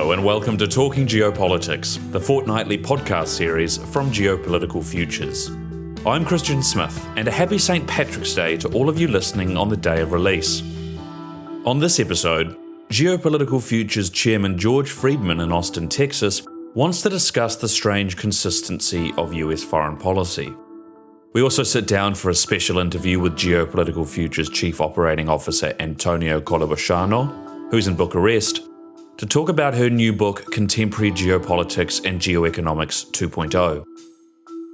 Hello and welcome to Talking Geopolitics, the fortnightly podcast series from Geopolitical Futures. I'm Christian Smith, and a happy St. Patrick's Day to all of you listening on the day of release. On this episode, Geopolitical Futures Chairman George Friedman in Austin, Texas, wants to discuss the strange consistency of US foreign policy. We also sit down for a special interview with Geopolitical Futures Chief Operating Officer Antonio Colobosciano, who's in Bucharest, to talk about her new book, Contemporary Geopolitics and Geoeconomics 2.0.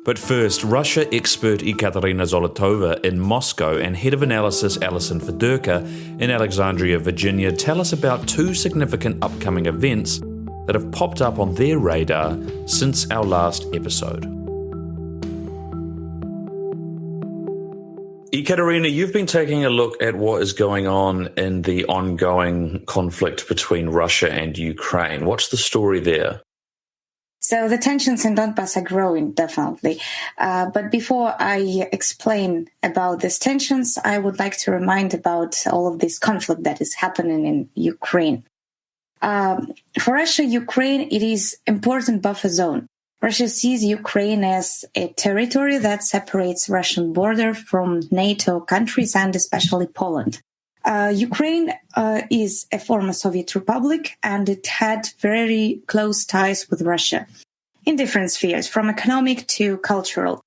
But first, Russia expert Ekaterina Zolotova in Moscow and head of analysis Alison Fedorka in Alexandria, Virginia, tell us about two significant upcoming events that have popped up on their radar since our last episode. Ekaterina, you've been taking a look at what is going on in the ongoing conflict between Russia and Ukraine. What's the story there? So the tensions in Donbass are growing, definitely. But before I explain about these tensions, I would like to remind about all of this conflict that is happening in Ukraine. For Russia, Ukraine, it is important buffer zone. Russia sees Ukraine as a territory that separates Russian border from NATO countries and especially Poland. Ukraine is a former Soviet republic, and it had very close ties with Russia in different spheres, from economic to cultural.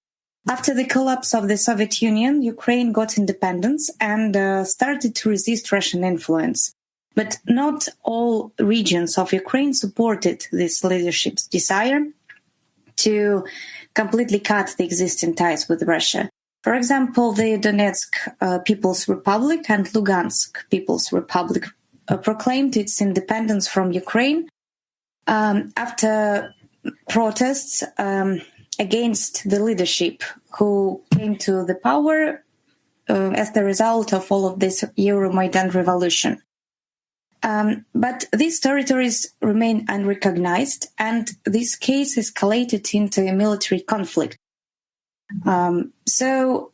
After the collapse of the Soviet Union, Ukraine got independence and started to resist Russian influence. But not all regions of Ukraine supported this leadership's desire to completely cut the existing ties with Russia. For example, the Donetsk People's Republic and Lugansk People's Republic proclaimed its independence from Ukraine after protests against the leadership who came to the power as the result of all of this Euromaidan revolution. But these territories remain unrecognized, and this case escalated into a military conflict. So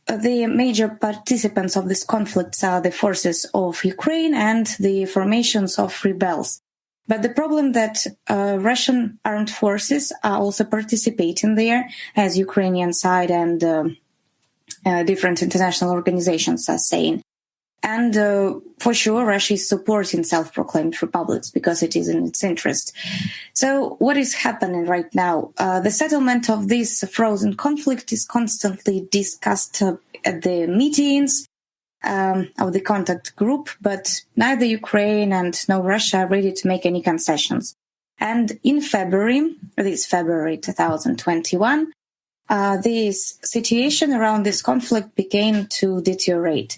the major participants of this conflict are the forces of Ukraine and the formations of rebels. But the problem that Russian armed forces are also participating there, as Ukrainian side and different international organizations are saying. And for sure, Russia is supporting self-proclaimed republics because it is in its interest. So what is happening right now? The settlement of this frozen conflict is constantly discussed at the meetings of the contact group, but neither Ukraine and nor Russia are ready to make any concessions. And in February 2021, this situation around this conflict began to deteriorate.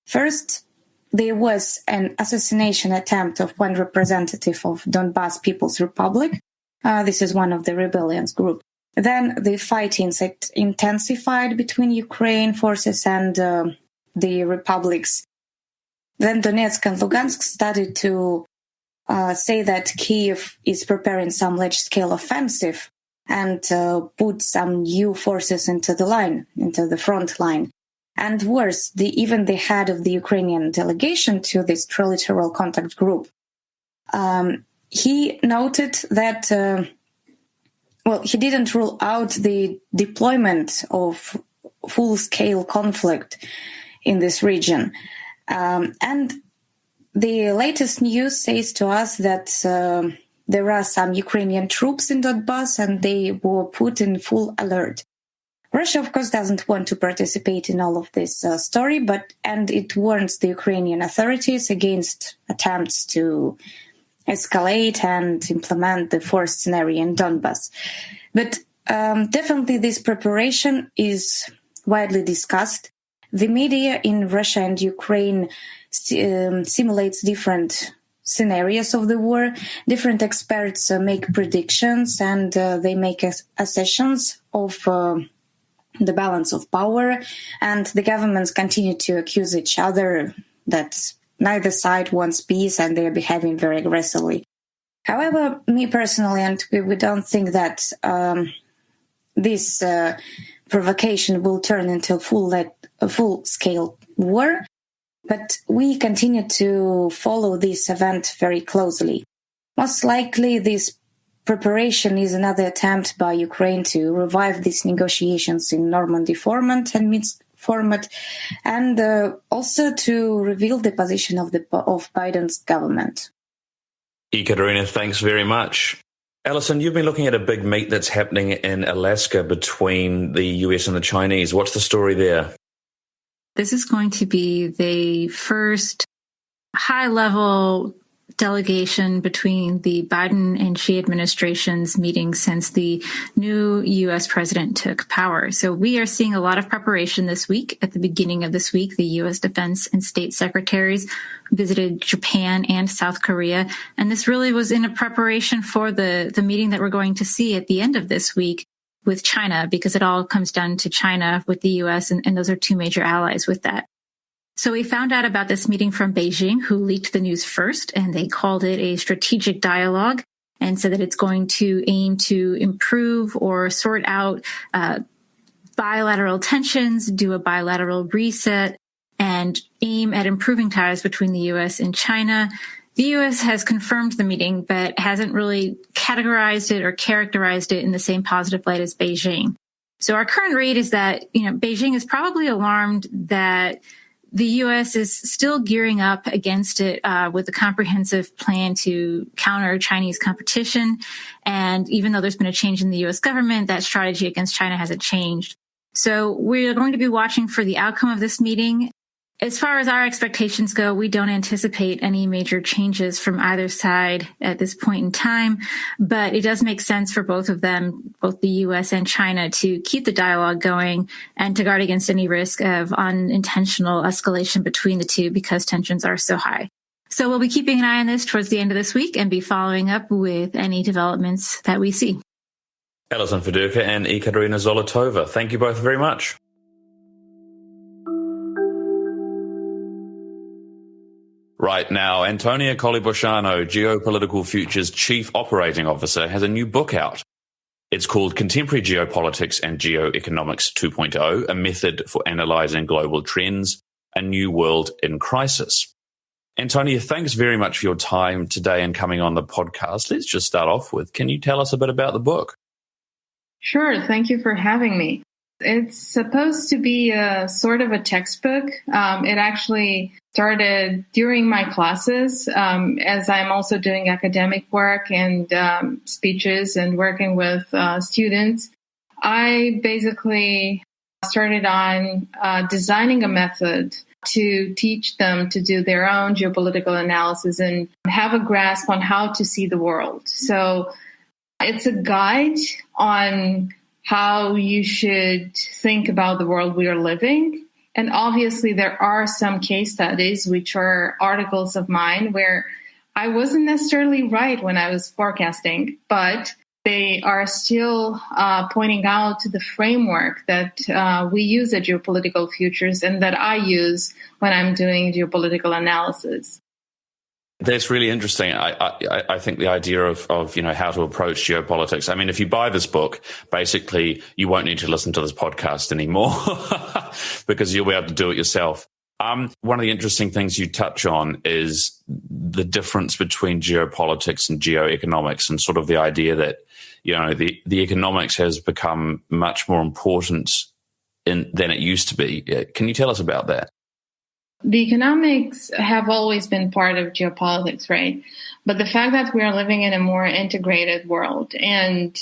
First, there was an assassination attempt of one representative of Donbass People's Republic. This is one of the rebellions group. Then the fighting intensified between Ukraine forces and the republics. Then Donetsk and Lugansk started to say that Kyiv is preparing some large-scale offensive and put some new forces into the front line. And worse, even the head of the Ukrainian delegation to this trilateral contact group, he noted that, he didn't rule out the deployment of full-scale conflict in this region. And the latest news says to us that there are some Ukrainian troops in Donbass and they were put in full alert. Russia, of course, doesn't want to participate in all of this story, and it warns the Ukrainian authorities against attempts to escalate and implement the forced scenario in Donbass. But definitely this preparation is widely discussed. The media in Russia and Ukraine simulates different scenarios of the war. Different experts make predictions and they make assertions of the balance of power, and the governments continue to accuse each other that neither side wants peace and they are behaving very aggressively. However, me personally, and we don't think that this provocation will turn into a full-scale war, but we continue to follow this event very closely. Most likely, this preparation is another attempt by Ukraine to revive these negotiations in Normandy format and Minsk format, and also to reveal the position of Biden's government. Ekaterina, thanks very much. Alison, you've been looking at a big meet that's happening in Alaska between the US and the Chinese. What's the story there? This is going to be the first high-level delegation between the Biden and Xi administrations meeting since the new U.S. president took power. So we are seeing a lot of preparation this week. At the beginning of this week, the U.S. Defense and State Secretaries visited Japan and South Korea. And this really was in a preparation for the meeting that we're going to see at the end of this week with China, because it all comes down to China with the U.S., and those are two major allies with that. So we found out about this meeting from Beijing, who leaked the news first, and they called it a strategic dialogue and said that it's going to aim to improve or sort out bilateral tensions, do a bilateral reset, and aim at improving ties between the U.S. and China. The U.S. has confirmed the meeting, but hasn't really categorized it or characterized it in the same positive light as Beijing. So our current read is that, Beijing is probably alarmed that the U.S. is still gearing up against it with a comprehensive plan to counter Chinese competition. And even though there's been a change in the U.S. government, that strategy against China hasn't changed. So we're going to be watching for the outcome of this meeting. As far as our expectations go, we don't anticipate any major changes from either side at this point in time, but it does make sense for both of them, both the U.S. and China, to keep the dialogue going and to guard against any risk of unintentional escalation between the two because tensions are so high. So we'll be keeping an eye on this towards the end of this week and be following up with any developments that we see. Alison Fedorka and Ekaterina Zolotova, thank you both very much. Right now, Antonia Coliboshano, Geopolitical Futures Chief Operating Officer, has a new book out. It's called Contemporary Geopolitics and Geoeconomics 2.0, a method for analyzing global trends, a new world in crisis. Antonia, thanks very much for your time today and coming on the podcast. Let's just start off with, can you tell us a bit about the book? Sure. Thank you for having me. It's supposed to be a sort of a textbook. It actually started during my classes, as I'm also doing academic work and speeches and working with students. I basically started on designing a method to teach them to do their own geopolitical analysis and have a grasp on how to see the world. So it's a guide on how you should think about the world we are living. And obviously, there are some case studies, which are articles of mine, where I wasn't necessarily right when I was forecasting, but they are still pointing out the framework that we use at Geopolitical Futures and that I use when I'm doing geopolitical analysis. That's really interesting. I think the idea of how to approach geopolitics. I mean, if you buy this book, basically you won't need to listen to this podcast anymore because you'll be able to do it yourself. One of the interesting things you touch on is the difference between geopolitics and geoeconomics, and sort of the idea that the economics has become much more important than it used to be. Can you tell us about that? The economics have always been part of geopolitics, right? But the fact that we are living in a more integrated world, and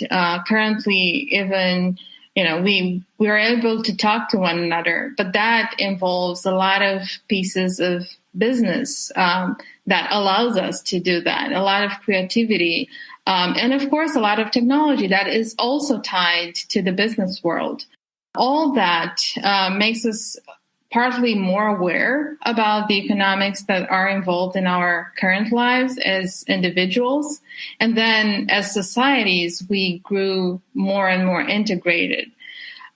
currently even, we are able to talk to one another, but that involves a lot of pieces of business that allows us to do that, a lot of creativity, and of course, a lot of technology that is also tied to the business world. All that makes us partly more aware about the economics that are involved in our current lives as individuals. And then as societies, we grew more and more integrated.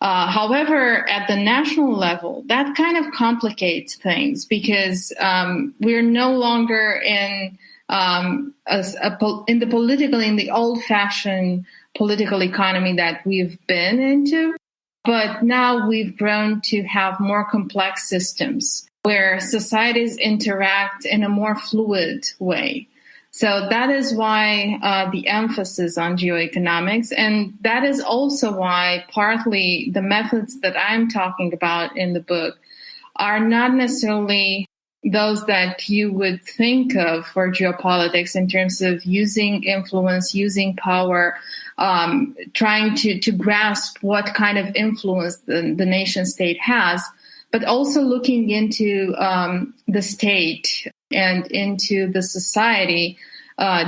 However, at the national level, that kind of complicates things because we're no longer in the old-fashioned political economy that we've been into. But now we've grown to have more complex systems where societies interact in a more fluid way. So that is why the emphasis on geoeconomics, and that is also why partly the methods that I'm talking about in the book are not necessarily those that you would think of for geopolitics in terms of using influence, using power, trying to grasp what kind of influence the nation state has, but also looking into the state and into the society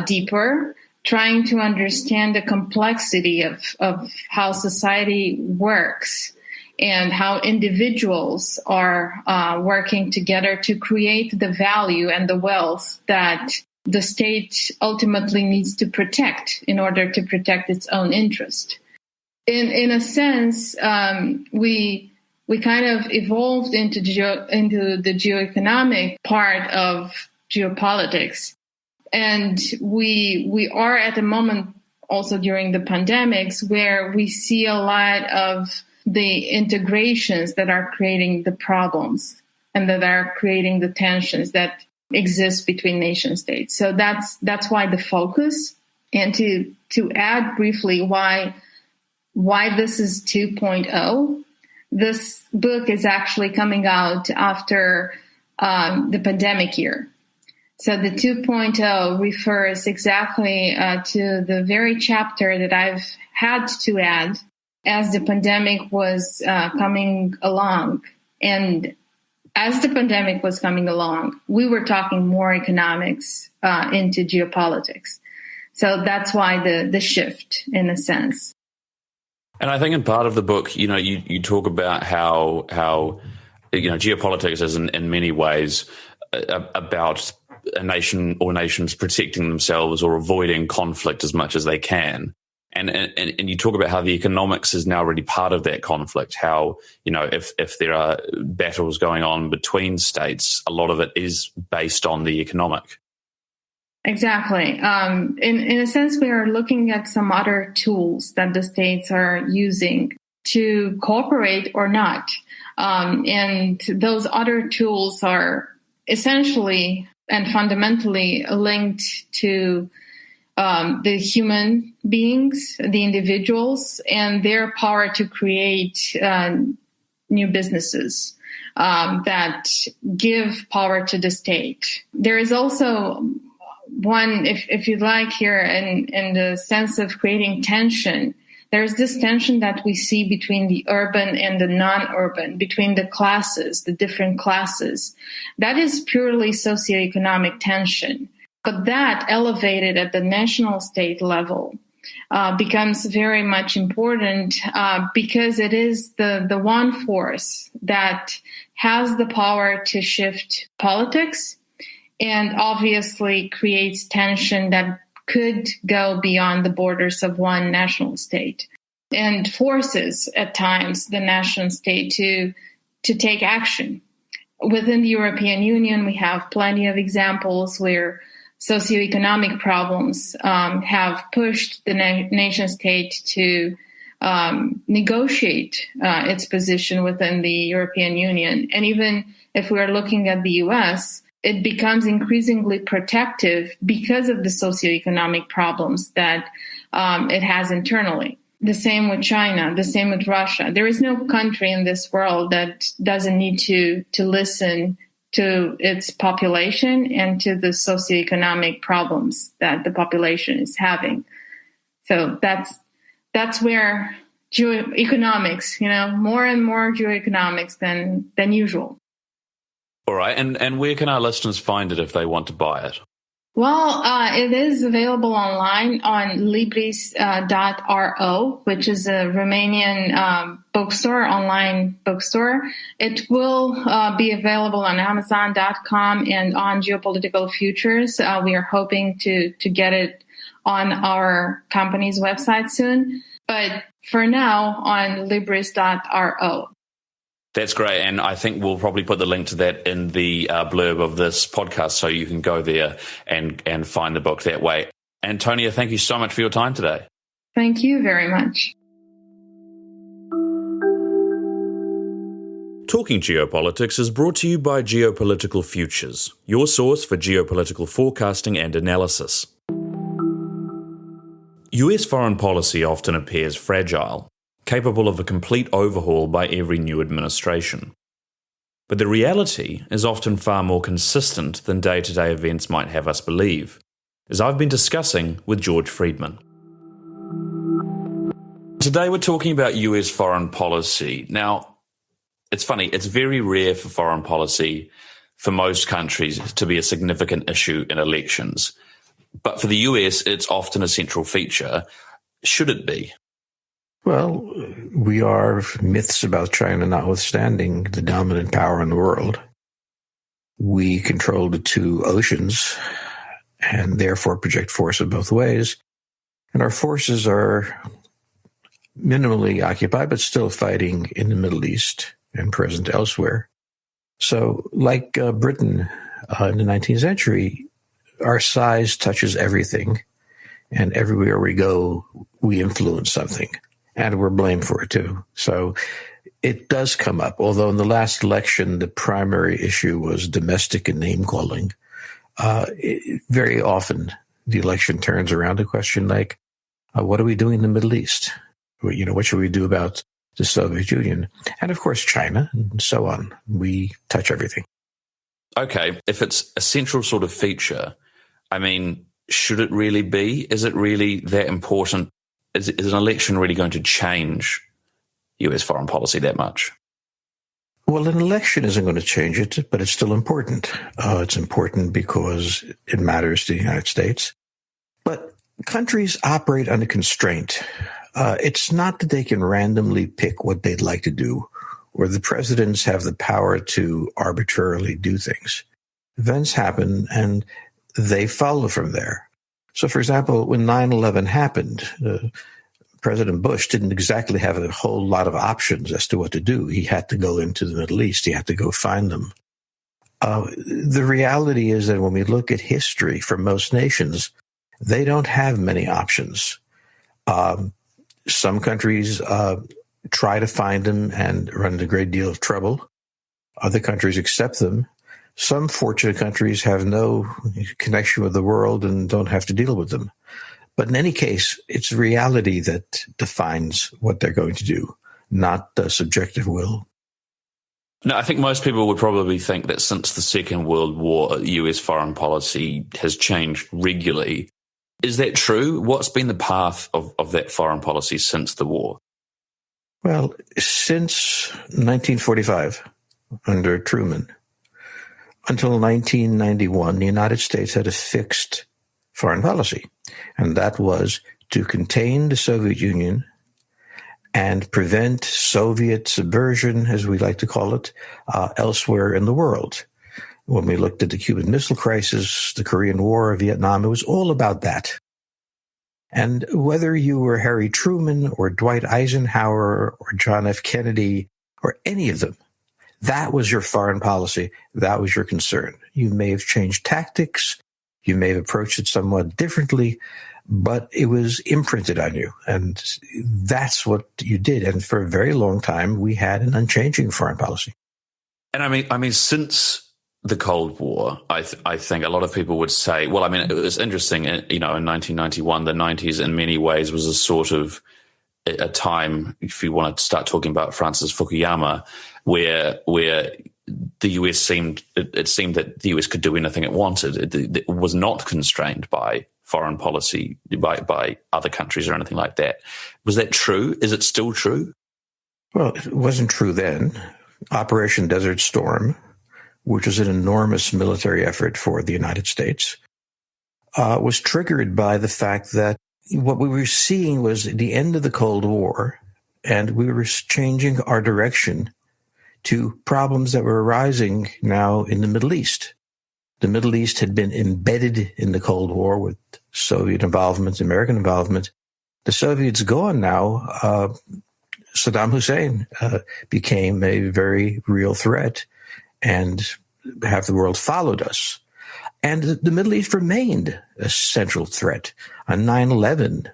deeper, trying to understand the complexity of how society works and how individuals are working together to create the value and the wealth that the state ultimately needs to protect in order to protect its own interest. In a sense, we kind of evolved into the geoeconomic part of geopolitics. And we are at a moment also during the pandemics where we see a lot of the integrations that are creating the problems and that are creating the tensions that exist between nation states. So that's why the focus. And to add briefly why this is 2.0, this book is actually coming out after the pandemic year. So the 2.0 refers exactly to the very chapter that I've had to add as the pandemic was coming along. And as the pandemic was coming along, we were talking more economics into geopolitics. So that's why the shift, in a sense. And I think in part of the book, you talk about how geopolitics is in many ways about a nation or nations protecting themselves or avoiding conflict as much as they can. And you talk about how the economics is now already part of that conflict, how, if there are battles going on between states, a lot of it is based on the economic. Exactly. In a sense, we are looking at some other tools that the states are using to cooperate or not. And those other tools are essentially and fundamentally linked to the human beings, the individuals, and their power to create new businesses that give power to the state. There is also one, if you'd like here, in the sense of creating tension. There's this tension that we see between the urban and the non-urban, between the classes, the different classes. That is purely socioeconomic tension. But that elevated at the national state level becomes very much important because it is the one force that has the power to shift politics and obviously creates tension that could go beyond the borders of one national state and forces at times the national state to take action. Within the European Union, we have plenty of examples where socioeconomic problems have pushed the nation state to negotiate its position within the European Union. And even if we are looking at the US, it becomes increasingly protective because of the socioeconomic problems that it has internally. The same with China, the same with Russia. There is no country in this world that doesn't need to listen to its population and to the socioeconomic problems that the population is having. So that's where geoeconomics, more and more geoeconomics than usual. All right. And where can our listeners find it if they want to buy it? Well, it is available online on Libris.ro, which is a Romanian bookstore, online bookstore. It will be available on Amazon.com and on Geopolitical Futures. We are hoping to get it on our company's website soon. But for now, on Libris.ro. That's great. And I think we'll probably put the link to that in the blurb of this podcast so you can go there and find the book that way. Antonia, thank you so much for your time today. Thank you very much. Talking Geopolitics is brought to you by Geopolitical Futures, your source for geopolitical forecasting and analysis. US foreign policy often appears fragile, capable of a complete overhaul by every new administration. But the reality is often far more consistent than day-to-day events might have us believe, as I've been discussing with George Friedman. Today we're talking about US foreign policy. Now, it's funny, it's very rare for foreign policy for most countries to be a significant issue in elections. But for the US, it's often a central feature. Should it be? Well, we are, myths about China notwithstanding, the dominant power in the world. We control the two oceans and therefore project force in both ways. And our forces are minimally occupied, but still fighting in the Middle East and present elsewhere. So like Britain in the 19th century, our size touches everything, and everywhere we go, we influence something, and we're blamed for it too. So it does come up, although in the last election, the primary issue was domestic and name-calling. Very often, the election turns around to question like, what are we doing in the Middle East? What should we do about the Soviet Union? And of course, China, and so on. We touch everything. Okay, if it's a central sort of feature, I mean, should it really be? Is it really that important? Is an election really going to change US foreign policy that much? Well, an election isn't going to change it, but it's still important. It's important because it matters to the United States. But countries operate under constraint. It's not that they can randomly pick what they'd like to do, or the presidents have the power to arbitrarily do things. Events happen, and they follow from there. So, for example, when 9/11 happened, President Bush didn't exactly have a whole lot of options as to what to do. He had to go into the Middle East. He had to go find them. The reality is that when we look at history for most nations, they don't have many options. Some countries try to find them and run into a great deal of trouble. Other countries accept them. Some fortunate countries have no connection with the world and don't have to deal with them. But in any case, it's reality that defines what they're going to do, not the subjective will. No, I think most people would probably think that since the Second World War, US foreign policy has changed regularly. Is that true? What's been the path of that foreign policy since the war? Well, since 1945, under Truman, until 1991, the United States had a fixed foreign policy, and that was to contain the Soviet Union and prevent Soviet subversion, as we like to call it, elsewhere in the world. When we looked at the Cuban Missile Crisis, the Korean War, Vietnam, it was all about that. And whether you were Harry Truman or Dwight Eisenhower or John F. Kennedy or any of them, that was your foreign policy. That was your concern. You may have changed tactics. You may have approached it somewhat differently, but it was imprinted on you. And that's what you did. And for a very long time, we had an unchanging foreign policy. And I mean, since the Cold War, I think a lot of people would say, well, I mean, it was interesting, in 1991, the 90s in many ways was a sort of a time, if you want to start talking about Francis Fukuyama, where the US seemed that the US could do anything it wanted. It was not constrained by foreign policy, by other countries or anything like that. Was that true? Is it still true? Well, it wasn't true then. Operation Desert Storm, which was an enormous military effort for the United States, was triggered by the fact that what we were seeing was the end of the Cold War, and we were changing our direction to problems that were arising now in the Middle East. The Middle East had been embedded in the Cold War with Soviet involvement, American involvement. The Soviets gone now. Saddam Hussein became a very real threat, and half the world followed us. And the Middle East remained a central threat. On 9/11,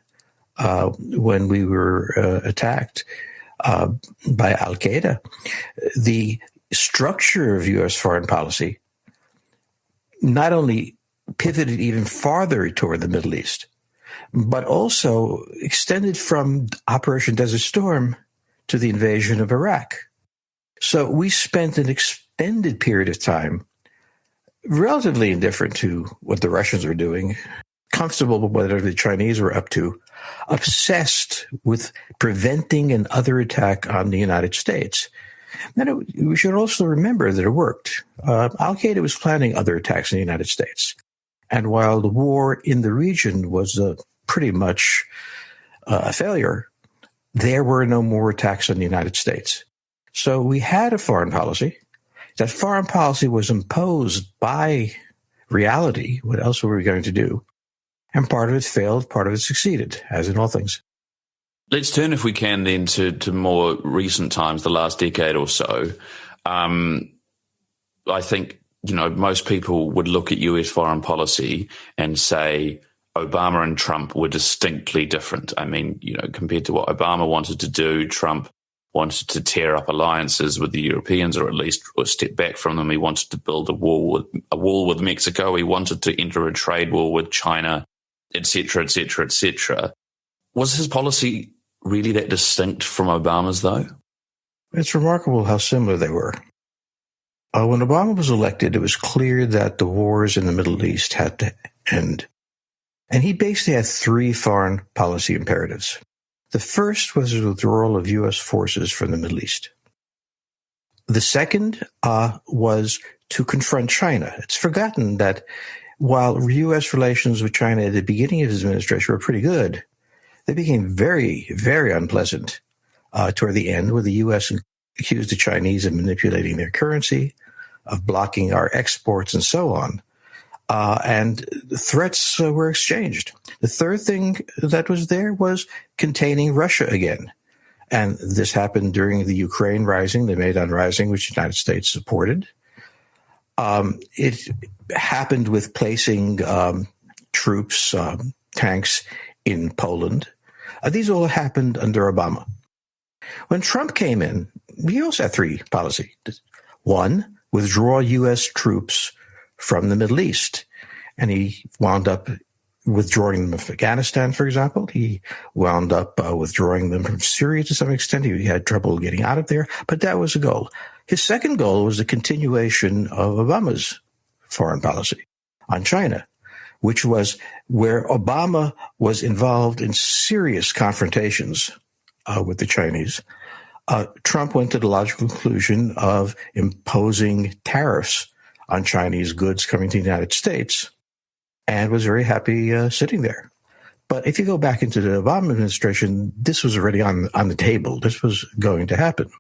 when we were attacked by Al-Qaeda, the structure of U.S. foreign policy not only pivoted even farther toward the Middle East, but also extended from Operation Desert Storm to the invasion of Iraq. So we spent an extended period of time relatively indifferent to what the Russians were doing, comfortable with whatever the Chinese were up to, obsessed with preventing another attack on the United States. Then we should also remember that it worked. Al-Qaeda was planning other attacks in the United States. And while the war in the region was pretty much a failure, there were no more attacks on the United States. So we had a foreign policy. That foreign policy was imposed by reality. What else were we going to do? And part of it failed, part of it succeeded, as in all things. Let's turn, if we can, then to more recent times, the last decade or so. I think, most people would look at US foreign policy and say Obama and Trump were distinctly different. I mean, compared to what Obama wanted to do, Trump wanted to tear up alliances with the Europeans, or at least step back from them. He wanted to build a wall with Mexico. He wanted to enter a trade war with China, et cetera, et cetera, et cetera. Was his policy really that distinct from Obama's, though? It's remarkable how similar they were. When Obama was elected, it was clear that the wars in the Middle East had to end. And he basically had three foreign policy imperatives. The first was the withdrawal of U.S. forces from the Middle East. The second was to confront China. It's forgotten that while U.S. relations with China at the beginning of his administration were pretty good, they became very, very unpleasant toward the end, where the U.S. accused the Chinese of manipulating their currency, of blocking our exports, and so on. And threats were exchanged. The third thing that was there was containing Russia again. And this happened during the Ukraine Rising, the Maidan Rising, which the United States supported. It happened with placing troops, tanks in Poland. These all happened under Obama. When Trump came in, he also had three policies. One, withdraw U.S. troops from the Middle East. And he wound up withdrawing them from Afghanistan, for example. He wound up withdrawing them from Syria to some extent. He had trouble getting out of there, but that was a goal. His second goal was the continuation of Obama's foreign policy on China, which was where Obama was involved in serious confrontations with the Chinese. Trump went to the logical conclusion of imposing tariffs on Chinese goods coming to the United States, and was very happy sitting there. But if you go back into the Obama administration, this was already on the table. This was going to happen.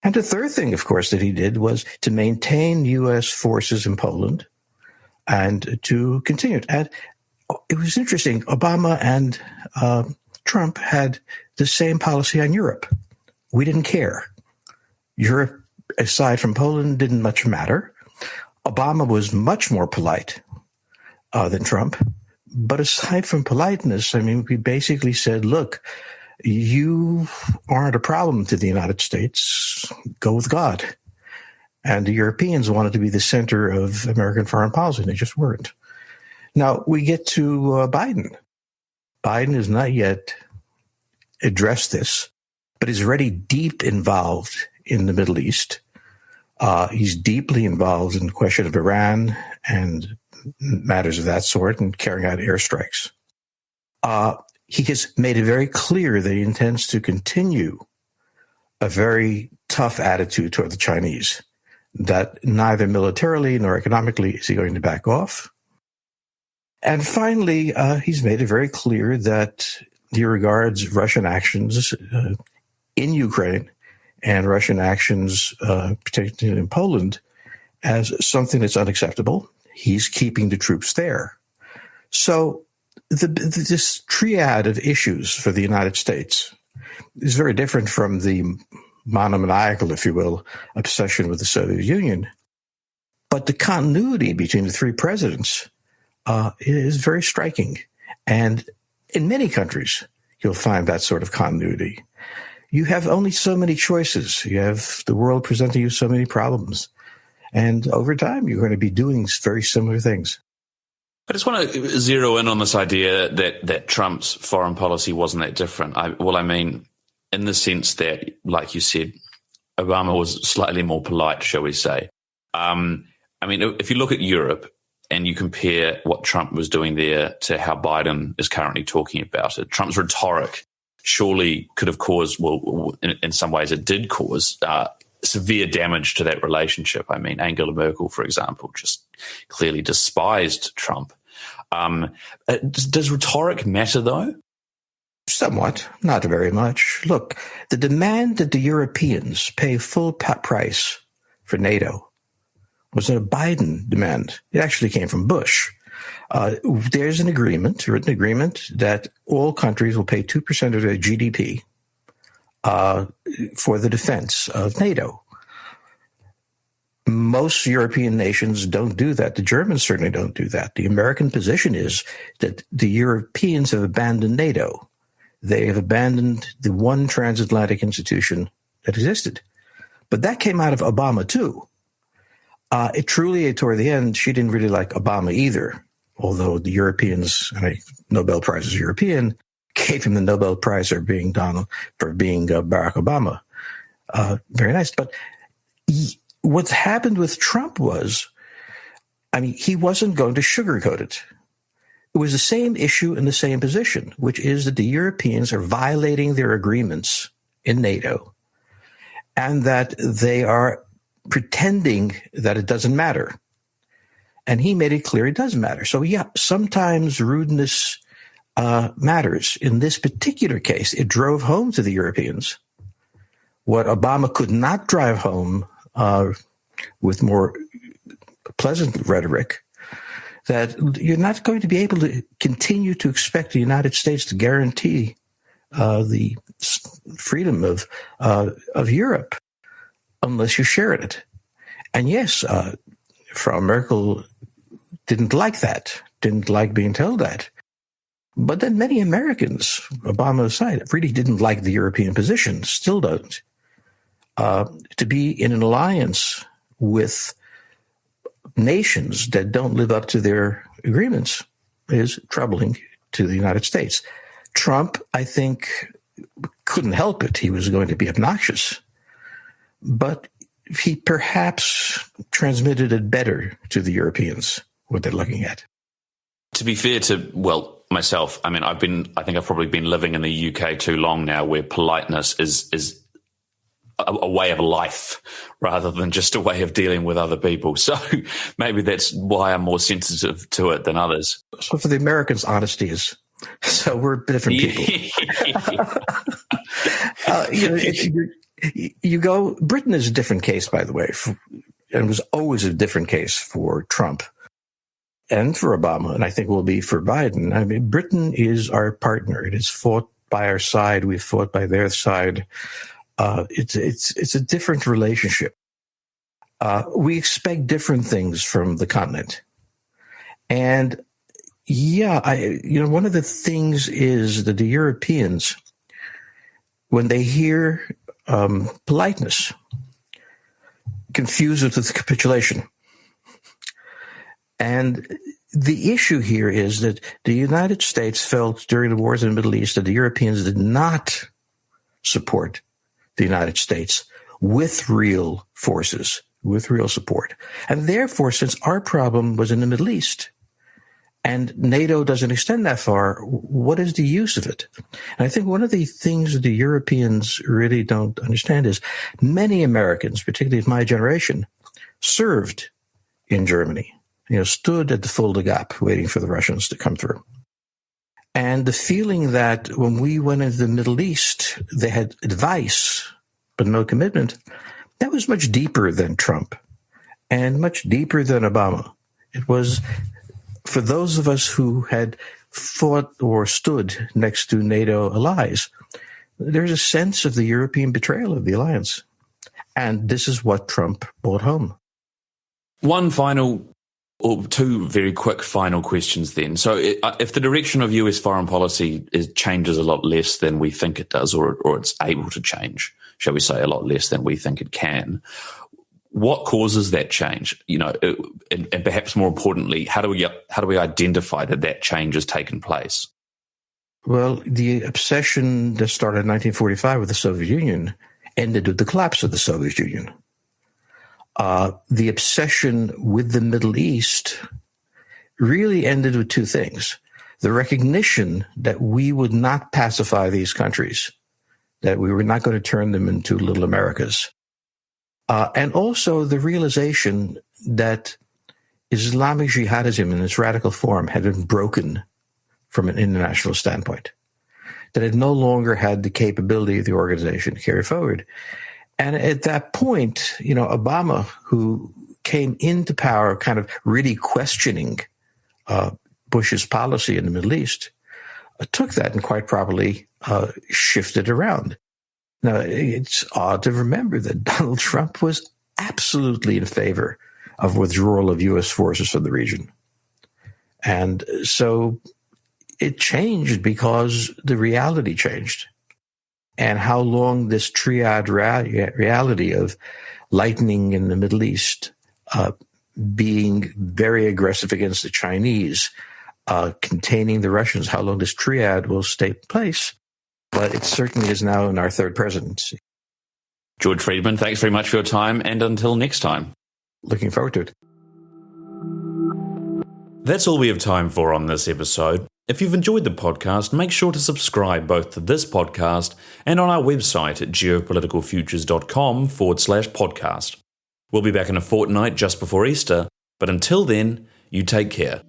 And the third thing, of course, that he did was to maintain U.S. forces in Poland and to continue it. And it was interesting. Obama and Trump had the same policy on Europe. We didn't care. Europe, aside from Poland, didn't much matter. Obama was much more polite than Trump. But aside from politeness, we basically said, look, you aren't a problem to the United States. Go with God. And the Europeans wanted to be the center of American foreign policy, and they just weren't. Now, we get to Biden. Biden has not yet addressed this, but is already deep involved in the Middle East. He's deeply involved in the question of Iran and matters of that sort and carrying out airstrikes. He has made it very clear that he intends to continue a very tough attitude toward the Chinese, that neither militarily nor economically is he going to back off. And finally, he's made it very clear that he regards Russian actions in Ukraine and Russian actions, particularly in Poland, as something that's unacceptable. He's keeping the troops there. So this triad of issues for the United States is very different from the monomaniacal, if you will, obsession with the Soviet Union. But the continuity between the three presidents is very striking. And in many countries, you'll find that sort of continuity. you have only so many choices. You have the world presenting you so many problems. And over time, you're going to be doing very similar things. I just want to zero in on this idea that Trump's foreign policy wasn't that different. I mean, in the sense that, like you said, Obama was slightly more polite, shall we say. I mean, if you look at Europe and you compare what Trump was doing there to how Biden is currently talking about it, Trump's rhetoric surely could have caused, well, in some ways it did cause severe damage to that relationship. I mean, Angela Merkel, for example, just clearly despised Trump. Does rhetoric matter, though? Somewhat, not very much. Look, the demand that the Europeans pay full price for NATO was a Biden demand. It actually came from Bush. There's an agreement, a written agreement, that all countries will pay 2% of their GDP for the defense of NATO. Most European nations don't do that. The Germans certainly don't do that. The American position is that the Europeans have abandoned NATO. They have abandoned the one transatlantic institution that existed. But that came out of Obama, too. Toward the end, she didn't really like Obama either, although the Europeans, and Nobel Prize is European, gave him the Nobel Prize for being Barack Obama. Very nice. But what happened with Trump was, he wasn't going to sugarcoat it. It was the same issue and the same position, which is that the Europeans are violating their agreements in NATO and that they are pretending that it doesn't matter. And he made it clear it does matter. So, yeah, sometimes rudeness matters. In this particular case, it drove home to the Europeans what Obama could not drive home with more pleasant rhetoric, that you're not going to be able to continue to expect the United States to guarantee the freedom of Europe unless you share in it. And yes, Frau Merkel didn't like that, didn't like being told that. But then many Americans, Obama aside, really didn't like the European position, still don't. To be in an alliance with nations that don't live up to their agreements is troubling to the United States. Trump, I think, couldn't help it. He was going to be obnoxious. But he perhaps transmitted it better to the Europeans, what they're looking at. To be fair to, myself, I think I've probably been living in the UK too long now, where politeness is a way of life rather than just a way of dealing with other people. So maybe that's why I'm more sensitive to it than others. So for the Americans, honesty is. So we're different people. Britain is a different case, by the way, and was always a different case for Trump and for Obama, and I think will be for Biden. Britain is our partner. It has fought by our side. We've fought by their side. It's a different relationship. We expect different things from the continent. And one of the things is that the Europeans, when they hear politeness, confuse it with capitulation. And the issue here is that the United States felt during the wars in the Middle East that the Europeans did not support the United States with real forces, with real support. And therefore, since our problem was in the Middle East and NATO doesn't extend that far, what is the use of it? And I think one of the things that the Europeans really don't understand is many Americans, particularly of my generation, served in Germany, stood at the Fulda Gap waiting for the Russians to come through. And the feeling that when we went into the Middle East, they had advice, but no commitment, that was much deeper than Trump and much deeper than Obama. It was for those of us who had fought or stood next to NATO allies, there's a sense of the European betrayal of the alliance. And this is what Trump brought home. One final Well, two very quick final questions then. So if the direction of US foreign policy changes a lot less than we think it does, or it's able to change, shall we say, a lot less than we think it can, what causes that change? And perhaps more importantly, how do we identify that change has taken place? Well, the obsession that started in 1945 with the Soviet Union ended with the collapse of the Soviet Union. The obsession with the Middle East really ended with two things. The recognition that we would not pacify these countries, that we were not going to turn them into little Americas. And also the realization that Islamic jihadism in its radical form had been broken from an international standpoint, that it no longer had the capability of the organization to carry forward. And at that point, Obama, who came into power kind of really questioning Bush's policy in the Middle East, took that and quite properly shifted around. Now, it's odd to remember that Donald Trump was absolutely in favor of withdrawal of U.S. forces from the region. And so it changed because the reality changed. And how long this triad reality of lightning in the Middle East, being very aggressive against the Chinese, containing the Russians, how long this triad will stay in place. But it certainly is now in our third presidency. George Friedman, thanks very much for your time, and until next time. Looking forward to it. That's all we have time for on this episode. If you've enjoyed the podcast, make sure to subscribe both to this podcast and on our website at geopoliticalfutures.com/podcast. We'll be back in a fortnight just before Easter, but until then, you take care.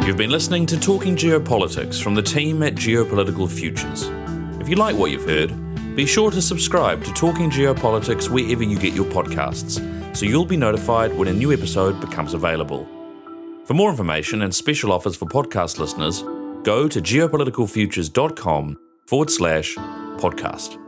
You've been listening to Talking Geopolitics from the team at Geopolitical Futures. If you like what you've heard, be sure to subscribe to Talking Geopolitics wherever you get your podcasts, so you'll be notified when a new episode becomes available. For more information and special offers for podcast listeners, go to geopoliticalfutures.com/podcast.